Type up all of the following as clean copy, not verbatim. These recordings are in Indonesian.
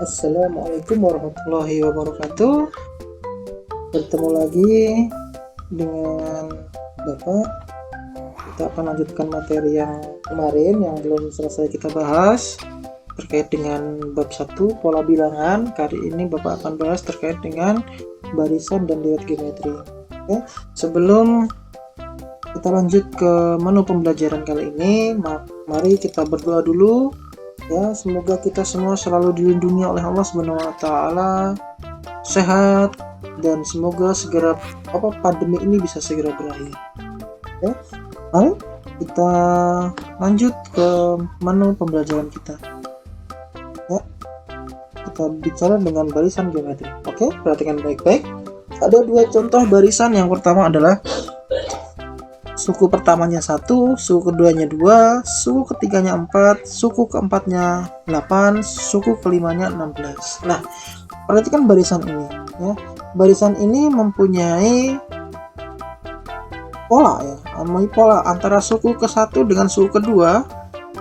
Assalamualaikum warahmatullahi wabarakatuh. Bertemu lagi dengan Bapak. Kita akan lanjutkan materi yang kemarin yang belum selesai kita bahas terkait dengan bab 1 pola bilangan. Kali ini Bapak akan bahas terkait dengan barisan dan deret geometri. Oke, sebelum kita lanjut ke menu pembelajaran kali ini, mari kita berdoa dulu. Ya, semoga kita semua selalu dilindungi oleh Allah Subhanahu wa taala, sehat, dan semoga segera pandemi ini bisa segera berakhir. Ya, mari kita lanjut ke menu pembelajaran kita. Ya, kita bicara dengan barisan geometri. Oke, perhatikan baik-baik. Ada dua contoh barisan. Yang pertama adalah suku pertamanya 1, suku keduanya 2, suku ketiganya 4, suku keempatnya 8, suku kelimanya 16. Nah, perhatikan barisan ini ya. Barisan ini mempunyai pola ya, mempunyai pola antara suku ke-1 dengan suku kedua,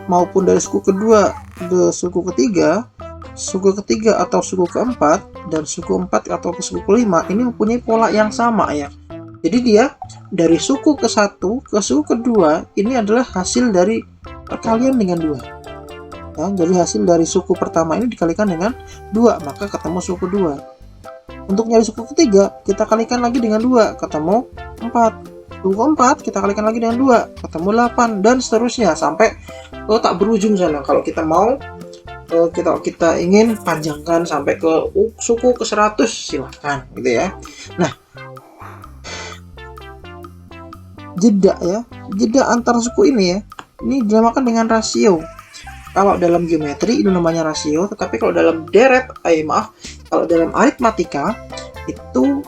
maupun dari suku kedua ke suku ketiga, suku ketiga atau suku keempat, dan suku 4 atau ke suku kelima. Ini mempunyai pola yang sama ya. Jadi dia dari suku ke-1 ke suku kedua ini adalah hasil dari perkalian dengan 2. Ya, jadi hasil dari suku pertama ini dikalikan dengan 2, maka ketemu suku 2. Untuk nyari suku ketiga, kita kalikan lagi dengan 2, ketemu 4. Suku keempat kita kalikan lagi dengan 2, ketemu 8, dan seterusnya sampai tak berujung sana. Kalau kita mau kita ingin panjangkan sampai ke suku ke-100 silahkan gitu ya. Nah, jeda antar suku ini ya, ini dinamakan dengan rasio. Kalau dalam geometri itu namanya rasio, tetapi kalau dalam kalau dalam aritmatika itu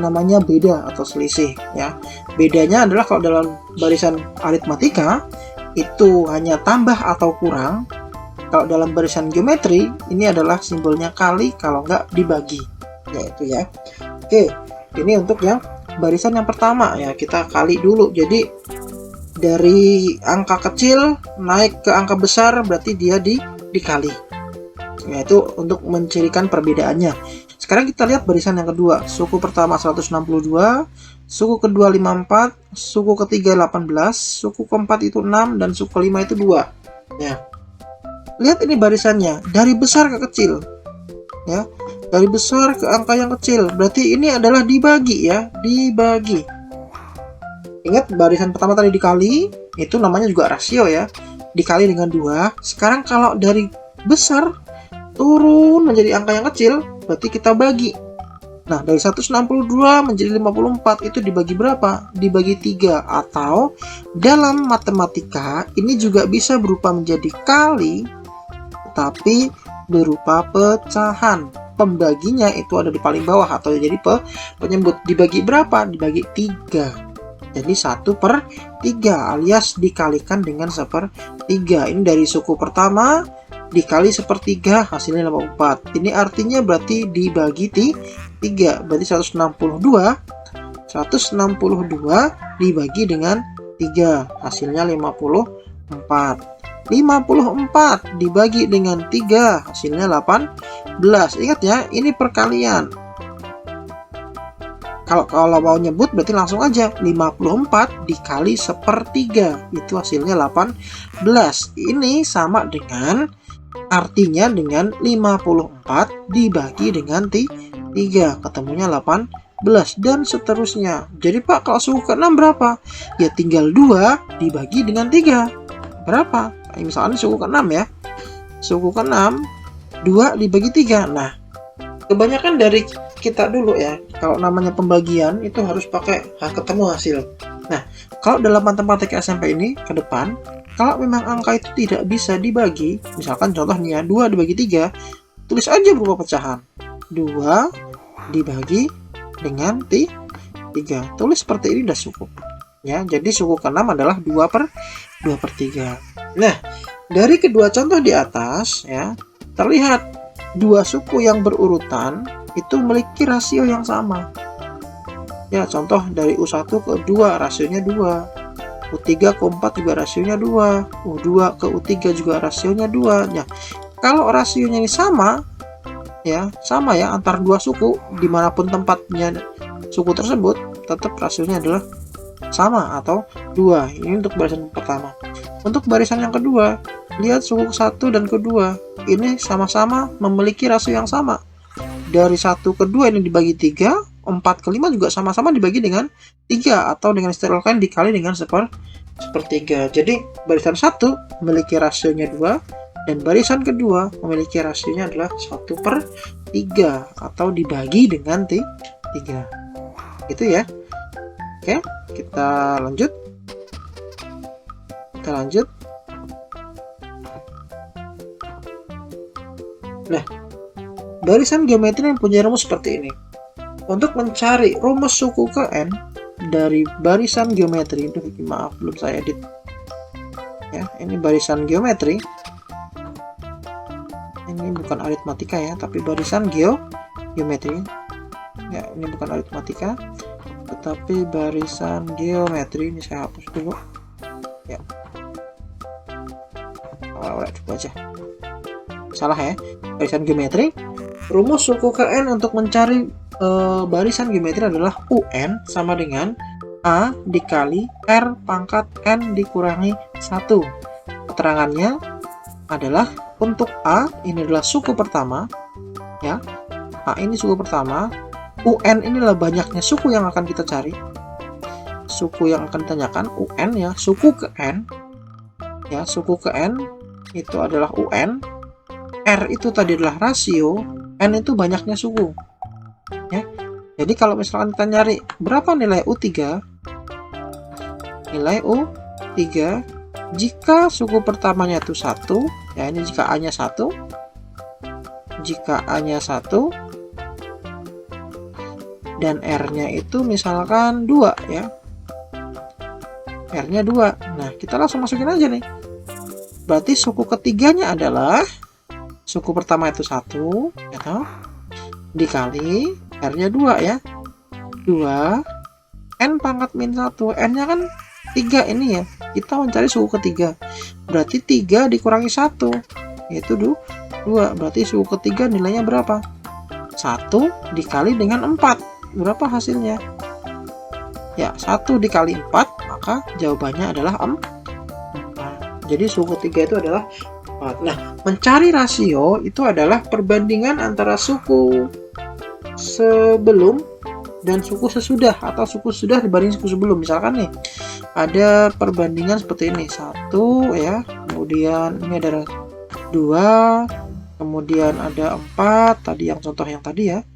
namanya beda atau selisih ya. Bedanya adalah kalau dalam barisan aritmatika itu hanya tambah atau kurang. Kalau dalam barisan geometri ini adalah simbolnya kali, kalau enggak dibagi, yaitu ya. Oke, ini untuk yang barisan yang pertama ya, kita kali dulu. Jadi dari angka kecil naik ke angka besar berarti dia dikali, yaitu untuk mencirikan perbedaannya. Sekarang kita lihat barisan yang kedua. Suku pertama 162, suku kedua 54, suku ketiga 18, suku keempat itu 6, dan suku kelima itu 2 ya. Lihat ini barisannya dari besar ke kecil ya, dari besar ke angka yang kecil, berarti ini adalah dibagi ya, dibagi. Ingat barisan pertama tadi dikali, itu namanya juga rasio ya, dikali dengan 2. Sekarang kalau dari besar turun menjadi angka yang kecil, berarti kita bagi. Nah, dari 162 menjadi 54 itu dibagi berapa? Dibagi 3. Atau dalam matematika ini juga bisa berupa menjadi kali, tapi berupa pecahan. Pembaginya itu ada di paling bawah atau jadi penyebut. Dibagi berapa? Dibagi 3. Jadi 1/3 alias dikalikan dengan 1/3. Ini dari suku pertama dikali 1/3 hasilnya 54. Ini artinya berarti dibagi 3. Berarti 162 dibagi dengan 3 hasilnya 54. 54 dibagi dengan 3 hasilnya 18. Ingat ya, ini perkalian. Kalau mau nyebut berarti langsung aja 54 dikali 1/3 itu hasilnya 18. Ini sama dengan artinya dengan 54 dibagi dengan 3 ketemunya 18, dan seterusnya. Jadi Pak, kalau suku ke-6 berapa? Ya tinggal 2 dibagi dengan 3. Berapa? Misalnya suku ke-6 ya. Suku ke-6 2 dibagi 3. Nah, kebanyakan dari kita dulu ya, kalau namanya pembagian itu harus pakai ketemu hasil. Nah, kalau dalam matematika SMP ini ke depan, kalau memang angka itu tidak bisa dibagi, misalkan contohnya 2 dibagi 3, tulis aja berupa pecahan. 2 dibagi dengan 3. Tulis seperti ini udah cukup. Ya, jadi suku ke-6 adalah 2/3. Nah, dari kedua contoh di atas ya, terlihat dua suku yang berurutan itu memiliki rasio yang sama. Ya, contoh dari U1 ke U2 rasionya 2. U3 ke U4 juga rasionya 2. U2 ke U3 juga rasionya 2. Ya, Kalau rasionya ini sama ya antar dua suku, dimanapun tempatnya suku tersebut, tetap rasionya adalah sama atau 2. Ini untuk barisan pertama. Untuk barisan yang kedua, lihat suku ke-1 dan ke-2 ini sama-sama memiliki rasio yang sama. Dari 1 ke 2 ini dibagi 3, 4 ke 5 juga sama-sama dibagi dengan 3, atau dengan istilah lain dikali dengan sepertiga. Jadi barisan 1 memiliki rasionya 2, dan barisan kedua memiliki rasionya adalah 1/3, atau dibagi dengan 3. Itu ya. Oke, kita lanjut. Nah, barisan geometri yang punya rumus seperti ini. Untuk mencari rumus suku ke n dari barisan geometri, maaf belum saya edit. Ya, ini barisan geometri. Ini bukan aritmatika ya, tapi barisan geometri. Ya, ini bukan aritmatika, tetapi barisan geometri. Ini saya hapus dulu. Ya. Coba aja. Salah ya. Barisan geometri. Rumus suku ke n untuk mencari barisan geometri adalah UN sama dengan A dikali R pangkat N dikurangi 1. Keterangannya adalah untuk A ini adalah suku pertama ya. A ini suku pertama. UN inilah banyaknya suku yang akan kita cari. Suku yang akan ditanyakan UN ya, suku ke N. Ya, suku ke N itu adalah UN. R itu tadi adalah rasio, N itu banyaknya suku. Ya. Jadi kalau misalkan kita nyari berapa nilai U3? Nilai U3 jika suku pertamanya itu 1, ya ini jika A-nya 1. Jika A-nya 1 dan R-nya itu misalkan 2 ya. R-nya 2. Nah, kita langsung masukin aja nih. Berarti suku ketiganya adalah suku pertama itu 1 ya, dikali R-nya 2 ya. 2 N pangkat min 1. N-nya kan 3 ini ya. Kita mencari suku ketiga. Berarti 3 dikurangi 1 yaitu 2. Berarti suku ketiga nilainya berapa? 1 dikali dengan 4. Berapa hasilnya? Ya, 1 dikali 4, maka jawabannya adalah 4. Jadi suku ketiga itu adalah 4. Nah, mencari rasio itu adalah perbandingan antara suku sebelum dan suku sesudah, atau suku sesudah dibanding suku sebelum. Misalkan nih, ada perbandingan seperti ini. 1 ya, kemudian ini ada 2, kemudian ada 4, tadi yang contoh yang tadi ya.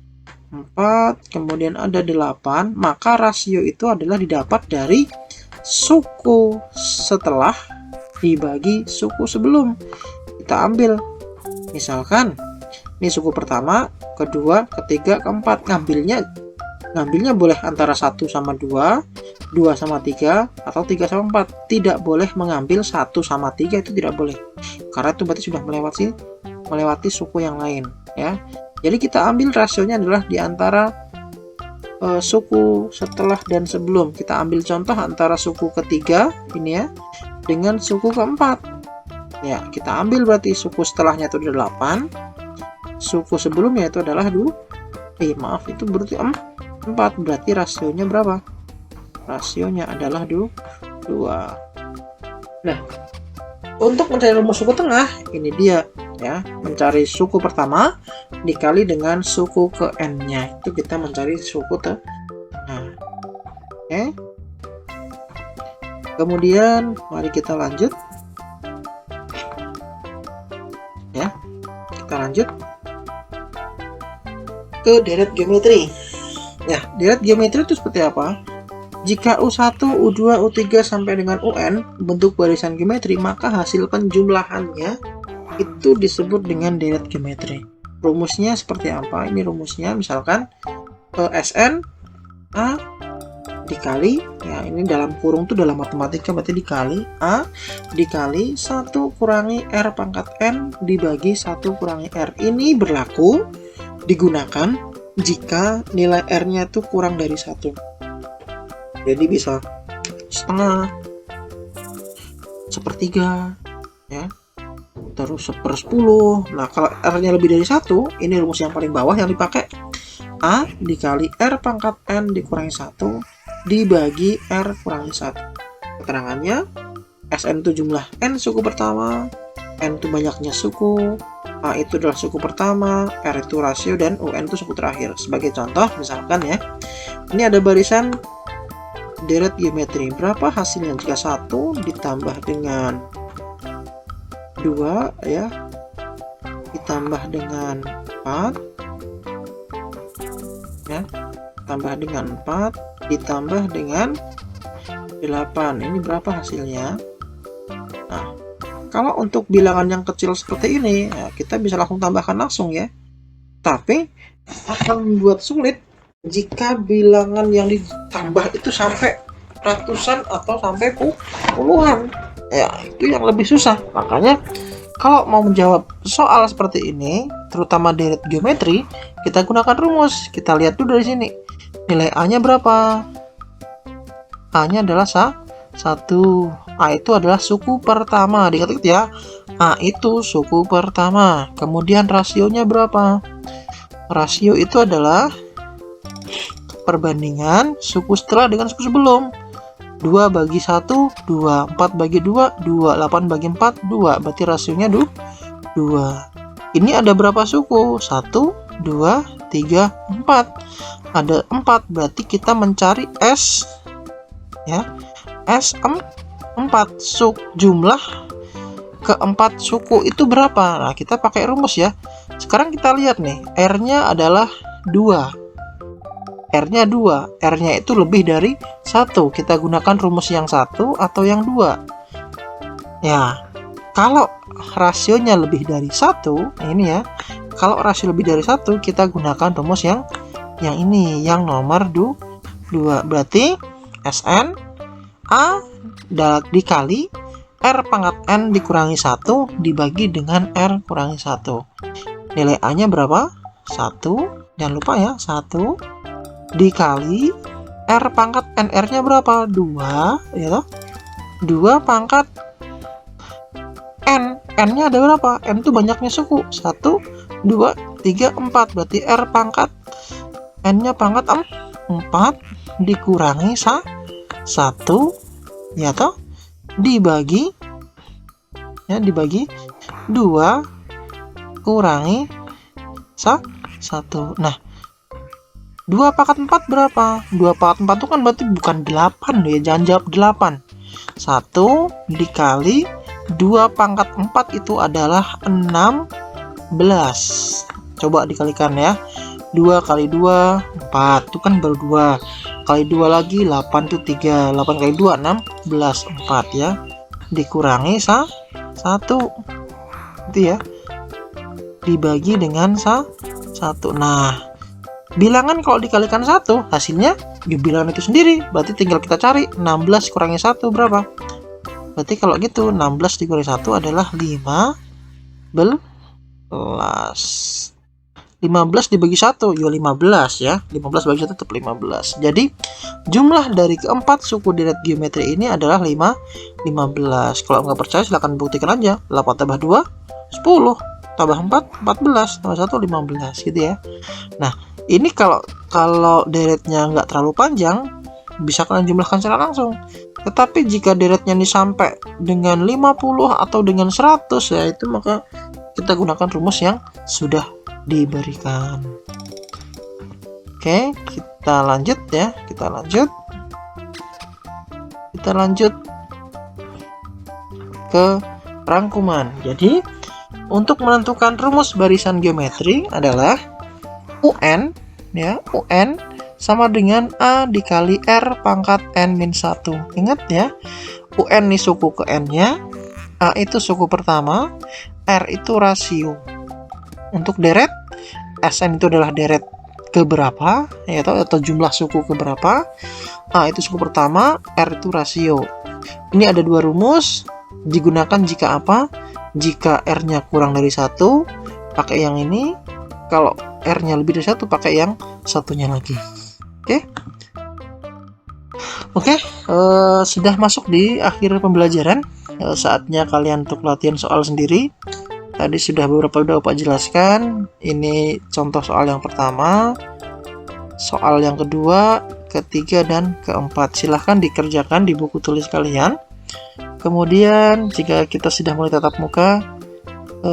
4, kemudian ada 8, maka rasio itu adalah didapat dari suku setelah dibagi suku sebelum. Kita ambil misalkan ini suku pertama, kedua, ketiga, keempat. Ngambilnya boleh antara 1 sama 2, 2 sama 3, atau 3 sama 4. Tidak boleh mengambil 1 sama 3, itu tidak boleh, karena itu berarti sudah melewati suku yang lain ya. Jadi kita ambil rasionya adalah di antara suku setelah dan sebelum. Kita ambil contoh antara suku ketiga ini ya dengan suku keempat. Ya, kita ambil berarti suku setelahnya itu 8, suku sebelumnya itu adalah maaf, itu berarti 4. Berarti rasionya berapa? Rasionya adalah 2. Nah, untuk mencari rumus suku tengah, ini dia ya, mencari suku pertama dikali dengan suku ke n-nya, itu kita mencari suku tengah. Oke. Kemudian mari kita lanjut ya. Kita lanjut ke deret geometri. Nah, deret geometri itu seperti apa? Jika U1, U2, U3 sampai dengan UN bentuk barisan geometri, maka hasil penjumlahannya itu disebut dengan deret geometri. Rumusnya seperti apa? Ini rumusnya misalkan SN A dikali, ya ini dalam kurung tuh dalam matematika berarti dikali A dikali 1 kurangi R pangkat N dibagi 1 kurangi R. Ini berlaku digunakan jika nilai R-nya itu kurang dari 1. Jadi bisa setengah, sepertiga ya. terus 1/10. Nah, kalau R-nya lebih dari 1, ini rumus yang paling bawah yang dipakai. A dikali R pangkat N dikurangi 1 dibagi R kurangi 1. Keterangannya, Sn itu jumlah N suku pertama, N itu banyaknya suku, A itu adalah suku pertama, R itu rasio, dan UN itu suku terakhir. Sebagai contoh, misalkan ya, ini ada barisan deret geometri. Berapa hasilnya jika 1 ditambah dengan 2 ya, ditambah dengan 4 ya, tambah dengan 4 ditambah dengan 8. Ini berapa hasilnya? Nah, kalau untuk bilangan yang kecil seperti ini ya, kita bisa langsung tambahkan langsung ya. Tapi akan membuat sulit jika bilangan yang ditambah itu sampai ratusan atau sampai puluhan. Ya, itu yang lebih susah. Makanya kalau mau menjawab soal seperti ini, terutama deret geometri, kita gunakan rumus. Kita lihat dulu dari sini. Nilai A-nya berapa? A-nya adalah 1. A itu adalah suku pertama. Dicatat ya. A itu suku pertama. Kemudian rasionya berapa? Rasio itu adalah perbandingan suku setelah dengan suku sebelum. 2 bagi 1, 2. 4 bagi 2, 2. 8 bagi 4, 2. Berarti rasionya 2. Ini ada berapa suku? 1, 2, 3, 4. Ada 4, berarti kita mencari S ya. S4 jumlah keempat suku itu berapa? Nah, kita pakai rumus ya. Sekarang kita lihat nih, R-nya adalah 2. R-nya 2. R-nya itu lebih dari 1. Kita gunakan rumus yang 1 atau yang 2. Ya, kalau rasionya lebih dari 1, nah ini ya. Kalau rasio lebih dari 1, kita gunakan rumus yang ini, yang nomor 2. Berarti Sn A dikali R pangkat N dikurangi 1 dibagi dengan R kurangi 1. Nilai A-nya berapa? 1. Jangan lupa ya, 1 dikali R pangkat NR-nya berapa? 2, ya toh? 2 pangkat N. N-nya ada berapa? N itu banyaknya suku. 1, 2, 3, 4. Berarti R pangkat N-nya pangkat 4 dikurangi 1, ya toh? Dibagi 2 kurangi 1. Nah, 2 pangkat 4 berapa? 2 pangkat 4 itu kan berarti bukan 8 ya, jangan jawab 8. 1 dikali 2 pangkat 4 itu adalah 16. Coba dikalikan ya. 2 kali 2, 4. Itu kan baru 2. Kali 2 lagi, 8 itu 3. 8 kali 2, 16. 4 ya. Dikurangi 1. Itu ya. Dibagi dengan 1. Nah, bilangan kalau dikalikan 1, hasilnya ya bilangan itu sendiri. Berarti tinggal kita cari 16 kurangi 1 berapa? Berarti kalau gitu 16 dikurangi 1 adalah 15. 15 dibagi 1 ya 15 ya. 15 bagi 1 tetap 15. Jadi jumlah dari keempat suku deret geometri ini adalah 15. Kalau nggak percaya silahkan buktikan aja. 8 tambah 2 10, tambah 4 14, tambah 1 15 gitu ya. Nah, ini kalau deretnya nggak terlalu panjang, bisa kalian jumlahkan secara langsung. Tetapi jika deretnya ini sampai dengan 50 atau dengan 100 ya, itu maka kita gunakan rumus yang sudah diberikan. Oke, kita lanjut ya. Kita lanjut ke rangkuman. Jadi, untuk menentukan rumus barisan geometri adalah UN ya, UN sama dengan A dikali R pangkat N-1. Ingat ya, UN ini suku ke N-nya, A itu suku pertama, R itu rasio. Untuk deret, Sn itu adalah deret keberapa, ya, atau jumlah suku keberapa. A itu suku pertama, R itu rasio. Ini ada dua rumus, digunakan jika apa? Jika R-nya kurang dari 1, pakai yang ini. Kalau R-nya lebih dari 1, pakai yang satunya lagi. Oke, sudah masuk di akhir pembelajaran. Saatnya kalian untuk latihan soal sendiri. Tadi sudah Bapak jelaskan. Ini contoh soal yang pertama, soal yang kedua, ketiga, dan keempat. Silahkan dikerjakan di buku tulis kalian. Kemudian jika kita sudah mulai tatap muka,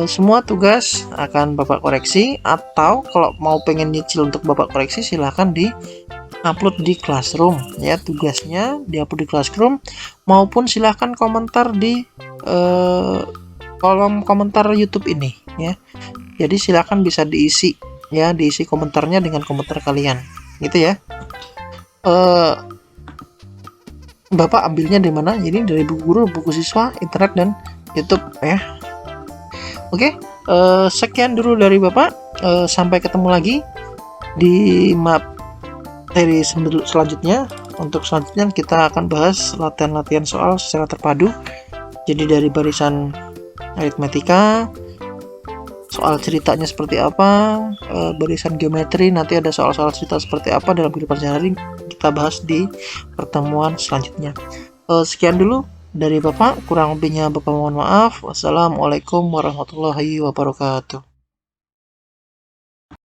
semua tugas akan Bapak koreksi, atau kalau mau pengen nyicil untuk Bapak koreksi, silahkan di upload di Classroom ya, tugasnya di-upload di Classroom, maupun silahkan komentar di kolom komentar YouTube ini ya. Jadi silahkan bisa diisi ya, diisi komentarnya dengan komentar kalian gitu ya. Bapak ambilnya di mana? Ini dari buku guru, buku siswa, internet, dan YouTube ya. Oke, sekian dulu dari Bapak. Sampai ketemu lagi di materi selanjutnya. Untuk selanjutnya kita akan bahas latihan-latihan soal secara terpadu. Jadi dari barisan aritmatika, soal ceritanya seperti apa, barisan geometri, nanti ada soal-soal cerita seperti apa dalam kehidupan sehari-hari, kita bahas di pertemuan selanjutnya. Sekian dulu dari Bapak, kurang lebihnya Bapak mohon maaf. Wassalamualaikum warahmatullahi wabarakatuh.